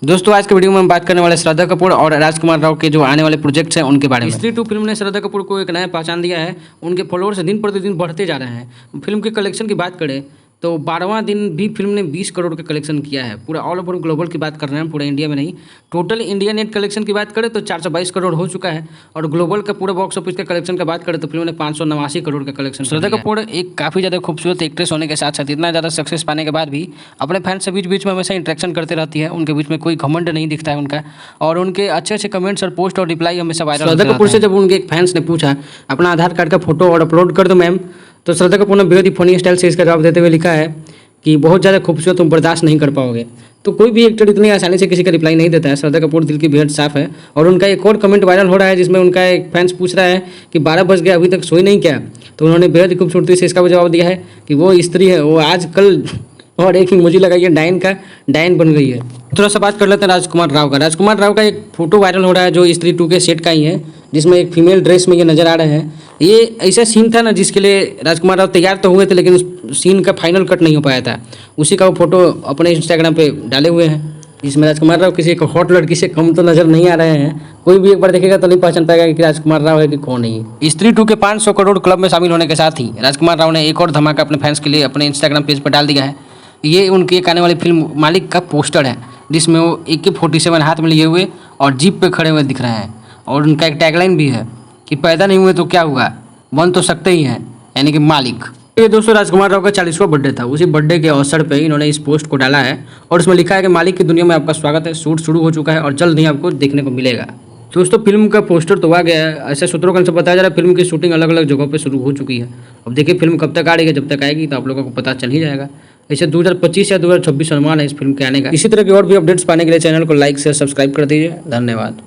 दोस्तों आज के वीडियो में हम बात करने वाले श्रद्धा कपूर और राजकुमार राव के जो आने वाले प्रोजेक्ट्स हैं उनके बारे में। स्त्री 2 फिल्म ने श्रद्धा कपूर को एक नया पहचान दिया है। उनके फॉलोअर्स दिन प्रतिदिन बढ़ते जा रहे हैं। फिल्म के कलेक्शन की बात करें तो 12वां दिन भी फिल्म ने 20 करोड़ का कलेक्शन किया है। पूरा ऑल ओवर ग्लोबल की बात कर रहे हैं, पूरा इंडिया में नहीं। टोटल इंडिया नेट कलेक्शन की बात करें तो 422 करोड़ हो चुका है और ग्लोबल का पूरा बॉक्स ऑफिस का कलेक्शन की बात करें तो फिल्म ने 589 करोड़ का कलेक्शन। श्रद्धा कपूर एक काफ़ी ज़्यादा खूबसूरत एक्ट्रेस होने के साथ साथ इतना ज़्यादा सक्सेस पाने के बाद भी अपने फैंस से बीच बीच में हमेशा इंटरेक्शन करते रहती है। उनके बीच में कोई घमंड नहीं दिखता है उनका और उनके अच्छे अच्छे कमेंट्स और पोस्ट और रिप्लाई हमेशा वायरल। श्रद्धा कपूर से जब उनके एक फैंस ने पूछा अपना आधार कार्ड का फोटो और अपलोड कर दो मैम, तो श्रद्धा कपूर ने बेहद ही फनी स्टाइल से इसका जवाब देते हुए लिखा है कि बहुत ज़्यादा खूबसूरत तुम बर्दाश्त नहीं कर पाओगे। तो कोई भी एक्टर इतनी आसानी से किसी का रिप्लाई नहीं देता है। श्रद्धा कपूर दिल की बेहद साफ है और उनका एक और कमेंट वायरल हो रहा है जिसमें उनका एक फैंस पूछ रहा है कि 12 बज गया अभी तक सोई नहीं क्या, तो उन्होंने बेहद ही खूबसूरती से इसका भी जवाब दिया है कि वो स्त्री है, वो आज कल और एक इमोजी लगाइए डायन का, डायन बन गई है। थोड़ा सा बात कर लेते हैं राजकुमार राव का। राजकुमार राव का एक फोटो वायरल हो रहा है जो स्त्री 2 के सेट का ही है, जिसमें एक फीमेल ड्रेस में ये नजर आ रहे हैं। ये ऐसा सीन था ना जिसके लिए राजकुमार राव तैयार तो हुए थे लेकिन उस सीन का फाइनल कट नहीं हो पाया था। उसी का वो फोटो अपने इंस्टाग्राम पे डाले हुए हैं, जिसमें राजकुमार राव किसी एक हॉट लड़की से कम तो नजर नहीं आ रहे हैं। कोई भी एक बार देखेगा तो नहीं पहचान पाएगा कि राजकुमार राव है कि कौन है। स्त्री 2 के 500 करोड़ क्लब में शामिल होने के साथ ही राजकुमार राव ने एक और धमाका अपने फैंस के लिए अपने इंस्टाग्राम पेज पर डाल दिया है। ये उनकी एक आने वाली फिल्म मालिक का पोस्टर है जिसमें वो AK-47 हाथ में लिए हुए और जीप पे खड़े हुए दिख रहे हैं और उनका एक टैगलाइन भी है कि पैदा नहीं हुए तो क्या हुआ, बन तो सकते ही हैं, यानी कि मालिक। ये दोस्तों राजकुमार राव का 40वां बर्थडे था। उसी बर्थडे के अवसर पे इन्होंने इस पोस्ट को डाला है और उसमें लिखा है कि मालिक की दुनिया में आपका स्वागत है, शूट शुरू हो चुका है और जल्द ही आपको देखने को मिलेगा। दोस्तों फिल्म का पोस्टर तो आ गया है। ऐसे सूत्रों के अनुसार बताया जा रहा है फिल्म की शूटिंग अलग अलग जगहों पे शुरू हो चुकी है। अब देखिए फिल्म कब तक आ रही है, जब तक आएगी तो आप लोगों को पता चल ही जाएगा। ऐसे 2025 या 2026 अनुमान है इस फिल्म के आने का। इसी तरह के और भी अपडेट्स पाने के लिए चैनल को लाइक शेयर सब्सक्राइब कर दीजिए। धन्यवाद।